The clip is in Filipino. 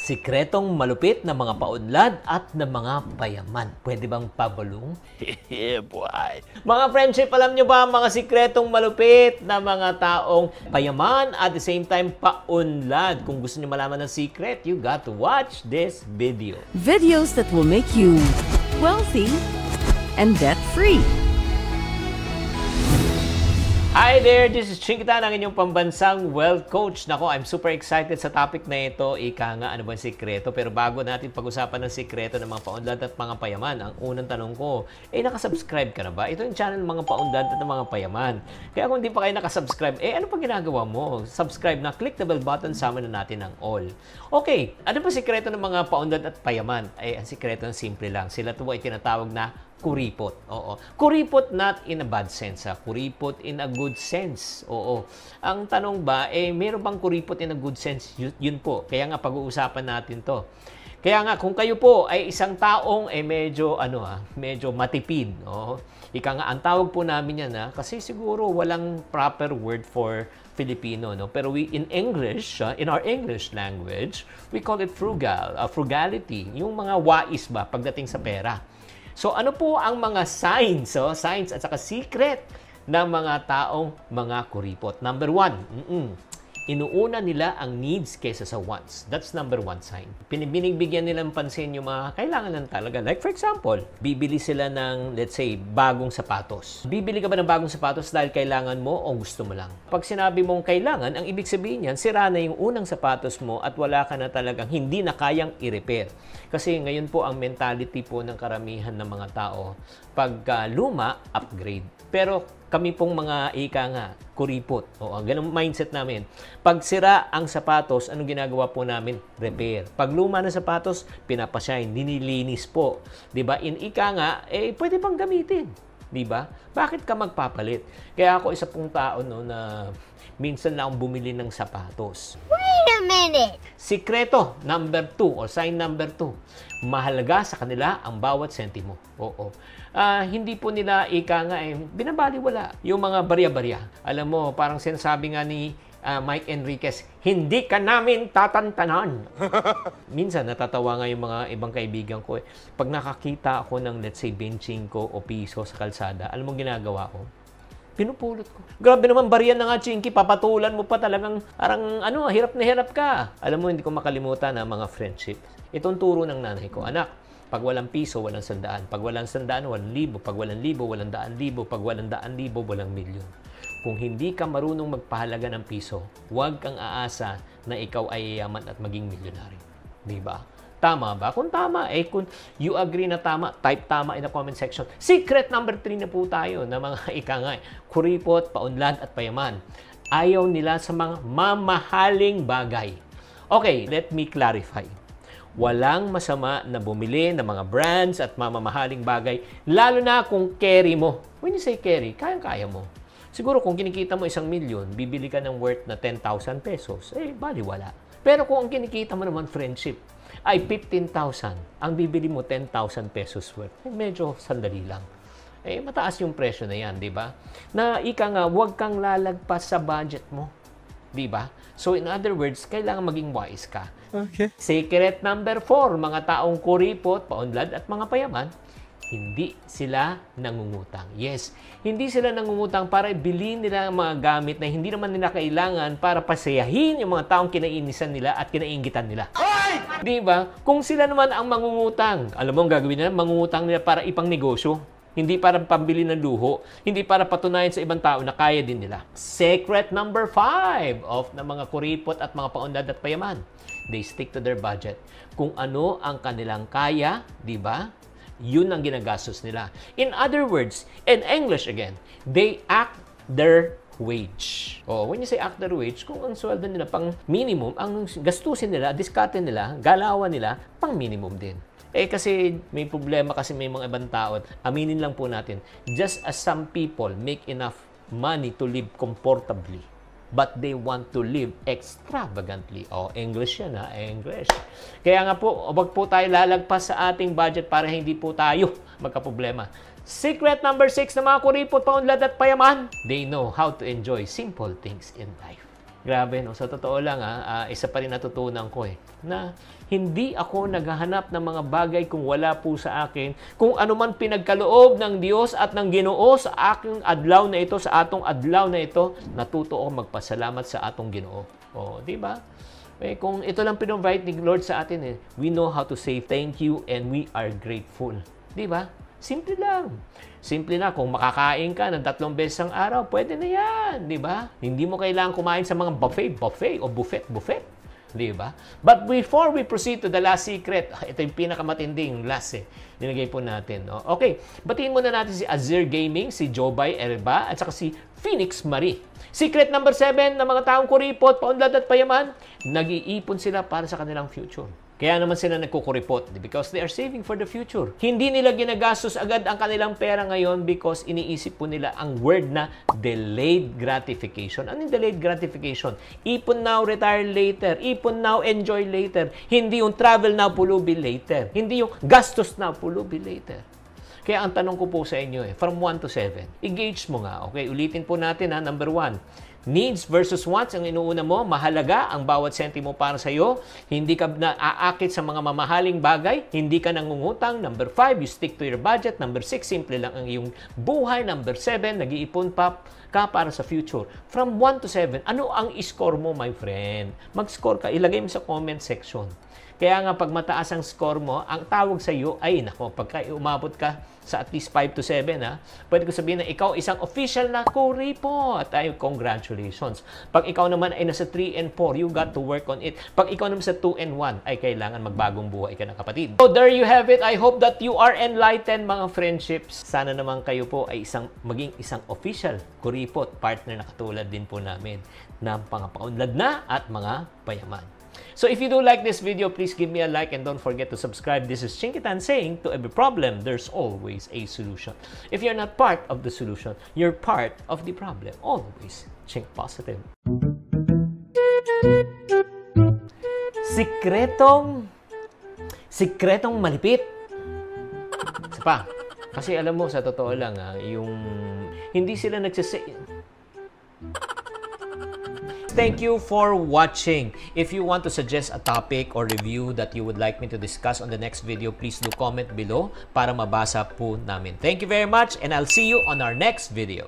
Sikretong malupit na mga paunlad at na mga payaman. Pwede bang pabulong? Yeah, boy. Mga friendship, alam nyo ba mga sikretong malupit na mga taong payaman at the same time paunlad? Kung gusto nyo malaman ng secret, you got to watch this video. Videos that will make you wealthy and debt-free. Hi there! This is Chinkitan, ang inyong pambansang wealth coach. Nako, I'm super excited sa topic na ito. Ika nga, ano ba ang sikreto? Pero bago natin pag-usapan ng sikreto ng mga paunlad at mga payaman, ang unang tanong ko, nakasubscribe ka na ba? Ito yung channel ng mga paunlad at mga payaman. Kaya kung hindi pa kayo nakasubscribe, ano pa ginagawa mo? Subscribe na, click the bell button, sama na natin ang all. Okay, ano ba sikreto ng mga paunlad at payaman? Ang sikreto ng simple lang. Sila ito ay tinatawag na kuripot. Oo. Kuripot not in a bad sense. Kuripot in a good sense. Oo. Ang tanong ba, meron bang kuripot in a good sense? Yun po. Kaya nga pag-uusapan natin to. Kaya nga, kung kayo po ay isang taong medyo matipid. Oo. Ika nga, ang tawag po namin yan, kasi siguro walang proper word for Filipino, no? Pero in English, in our English language, we call it frugal, frugality. Yung mga wais ba pagdating sa pera. So, ano po ang mga signs at saka secret ng mga taong mga kuripot? Number one, inuuna nila ang needs kaysa sa wants. That's number one sign. Binibigyan nilang pansin yung mga kailangan lang talaga. Like for example, bibili sila ng, let's say, bagong sapatos. Bibili ka ba ng bagong sapatos dahil kailangan mo o gusto mo lang? Pag sinabi mong kailangan, ang ibig sabihin niyan, sira na yung unang sapatos mo at wala ka na talagang hindi na kayang i-repair. Kasi ngayon po ang mentality po ng karamihan ng mga tao, pag luma, upgrade. Pero kami pong mga kuripot. Ganun mindset namin. Pag sira ang sapatos, anong ginagawa po namin? Repair. Pag luma na sapatos, pinapashine, nililinis po. 'Di ba? In pwede pang gamitin. 'Di ba? Bakit ka magpapalit? Kaya ako isa pong tao na minsan lang bumili ng sapatos. Wait a minute! Sikreto number 2 or sign number 2. Mahalaga sa kanila ang bawat sentimo. Oo. Hindi po nila binabaliwala yung mga barya-barya. Alam mo, parang sinasabi nga ni Mike Enriquez, hindi ka namin tatantanan. Minsan, natatawa nga yung mga ibang kaibigan ko. Pag nakakita ako ng, let's say, 25 o piso sa kalsada, alam mo ginagawa ko? Pinupulot ko. Grabe naman, bariyan na nga, Chinky. Papatulan mo pa talagang, hirap na hirap ka. Alam mo, hindi ko makalimutan ang mga friendship. Itong turo ng nanay ko, anak, pag walang piso, walang sandaan. Pag walang sandaan, walang libo. Pag walang libo, walang daan libo. Pag walang daan libo, walang milyon. Kung hindi ka marunong magpahalaga ng piso, huwag kang aasa na ikaw ay yaman at maging milyonaryo. Diba? Tama ba? Kung tama, kung you agree na tama, type tama in the comment section. Secret number 3 na po tayo na mga kuripot, paunlad at payaman. Ayaw nila sa mga mamahaling bagay. Okay, let me clarify. Walang masama na bumili ng mga brands at mamamahaling bagay, lalo na kung carry mo. When you say carry, kayang-kaya mo. Siguro kung kinikita mo 1 milyon, bibili ka ng worth na 10,000 pesos, baliwala. Pero kung ang kinikita mo naman friendship ay 15,000, ang bibili mo 10,000 pesos worth, medyo sandali lang. Mataas yung presyo na yan, di ba? Na huwag kang lalagpas sa budget mo. Di ba? So in other words, kailangan maging wise ka. Okay. Secret number 4, mga taong kuripot, paunlad at mga payaman, hindi sila nangungutang. Yes, hindi sila nangungutang para bilhin nila ang mga gamit na hindi naman nila kailangan para pasayahin yung mga taong kinainisan nila at kinaingitan nila. Di ba? Kung sila naman ang mangungutang, alam mo ang gagawin nila? Mangungutang nila para ipang negosyo. Hindi para pambili ng luho. Hindi para patunayan sa ibang tao na kaya din nila. Secret number 5 of ng mga kuripot at mga paunlad at payaman. They stick to their budget. Kung ano ang kanilang kaya, di ba? Yun ang ginagastos nila. In other words, in English again, they act their wage. When you say act their wage, kung ang sweldo nila pang minimum, ang gastusin nila, diskarte nila, galawan nila, pang minimum din. Kasi may problema kasi may mga ibang tao. Aminin lang po natin, just as some people make enough money to live comfortably, but they want to live extravagantly. English yan English. Kaya nga po, wag po tayo lalagpas sa ating budget para hindi po tayo magkaproblema. Secret number 6 ng mga kuripot, paunlad at payaman, they know how to enjoy simple things in life. Grabe, no? Sa totoo lang, isa pa rin natutunan ko na hindi ako naghahanap ng mga bagay kung wala po sa akin. Kung ano man pinagkaloob ng Diyos at ng Ginoo sa aking adlaw na ito, sa atong adlaw na ito, natuto ako magpasalamat sa atong Ginoo. O, di ba? Kung ito lang pinrovide ni Lord sa atin, we know how to say thank you and we are grateful. Di ba? Simple lang. Simple na. Kung makakain ka ng 3 beses ang araw, pwede na yan. Di ba? Hindi mo kailangan kumain sa mga buffet o buffet. Di ba? But before we proceed to the last secret, ito yung pinakamatinding last nilagay po natin. No? Okay, batiin muna natin si Azir Gaming, si Jobay Elba, at saka si Phoenix Marie. Secret number 7 ng mga taong kuripot, paunlad at payaman, nag-iipon sila para sa kanilang future. Kaya naman sila nagkukuripot because they are saving for the future. Hindi nila ginagastos agad ang kanilang pera ngayon because iniisip po nila ang word na delayed gratification. Ano yung delayed gratification? Ipon now, retire later. Ipon now, enjoy later. Hindi yung travel now, pulubi later. Hindi yung gastos now, pulubi later. Kaya ang tanong ko po sa inyo from 1 to 7, i-gauge mo nga. Okay, ulitin po natin number 1. Needs versus wants, ang inuuna mo, mahalaga ang bawat sentimo para sa iyo. Hindi ka na aakit sa mga mamahaling bagay. Hindi ka nangungutang. Number 5, you stick to your budget. Number 6, simple lang ang iyong buhay. Number 7, nag-iipon pa ka para sa future. From 1 to 7, ano ang score mo, my friend? Mag-score ka. Ilagay mo sa comment section. Kaya nga, pag mataas ang score mo, ang tawag sa iyo ay, pagka umabot ka sa at least 5 to 7, pwede ko sabihin na ikaw isang official na kuripot. Ay, congratulations. Pag ikaw naman ay nasa 3 and 4, you got to work on it. Pag ikaw naman sa 2 and 1, ay kailangan magbagong buhay ka na, kapatid. So, there you have it. I hope that you are enlightened, mga friendships. Sana naman kayo po ay maging isang official kuripot, partner na katulad din po namin ng mga paunlad na at mga payaman. So if you do like this video, please give me a like and don't forget to subscribe. This is Chinkitan saying, to every problem, there's always a solution. If you're not part of the solution, you're part of the problem. Always think positive. Sikretong malipit. Isa pa. Kasi alam mo, sa totoo lang, yung hindi sila Thank you for watching. If you want to suggest a topic or review that you would like me to discuss on the next video, please do comment below para mabasa po namin. Thank you very much and I'll see you on our next video.